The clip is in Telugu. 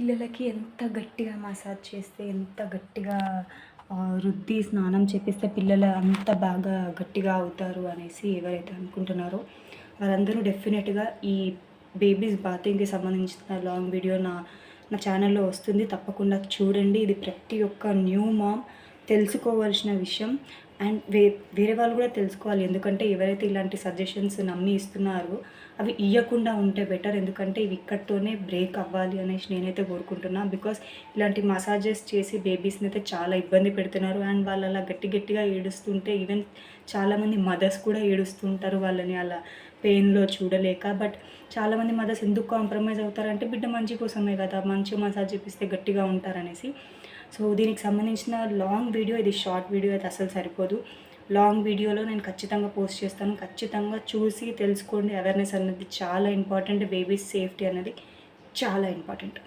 పిల్లలకి ఎంత గట్టిగా మసాజ్ చేస్తే, ఎంత గట్టిగా రుద్ది స్నానం చేపిస్తే పిల్లలు అంత బాగా గట్టిగా అవుతారు అనేసి ఎవరైతే అనుకుంటున్నారో వారందరూ డెఫినెట్గా ఈ బేబీస్ బాతింగ్కి సంబంధించిన లాంగ్ వీడియో నా నా ఛానల్లో వస్తుంది. తప్పకుండా చూడండి. ఇది ప్రతి ఒక్క న్యూ మామ్ తెలుసుకోవాల్సిన విషయం. అండ్ వేరే వాళ్ళు కూడా తెలుసుకోవాలి. ఎందుకంటే ఎవరైతే ఇలాంటి సజెషన్స్ నమ్మి ఇస్తున్నారో అవి ఇవ్వకుండా ఉంటే బెటర్. ఎందుకంటే ఇవి ఇక్కడితోనే బ్రేక్ అవ్వాలి అనేసి నేనైతే కోరుకుంటున్నాను. బికాస్ ఇలాంటి మసాజెస్ చేసి బేబీస్ని అయితే చాలా ఇబ్బంది పెడుతున్నారు. అండ్ వాళ్ళు అలా గట్టిగా ఏడుస్తుంటే ఈవెన్ చాలామంది మదర్స్ కూడా ఏడుస్తుంటారు వాళ్ళని అలా పెయిన్లో చూడలేక. బట్ చాలామంది మదర్స్ ఎందుకు కాంప్రమైజ్ అవుతారంటే బిడ్డ మంచి కోసమే కదా, మంచిగా మసాజ్ చేపిస్తే గట్టిగా ఉంటారనేసి. సో దీనికి సంబంధించిన లాంగ్ వీడియో, ఇది షార్ట్ వీడియో అయితే అసలు సరిపోదు. లాంగ్ వీడియోలో నేను ఖచ్చితంగా పోస్ట్ చేస్తాను. ఖచ్చితంగా చూసి తెలుసుకోండి. అవేర్నెస్ అనేది చాలా ఇంపార్టెంట్. బేబీస్ సేఫ్టీ అనేది చాలా ఇంపార్టెంట్.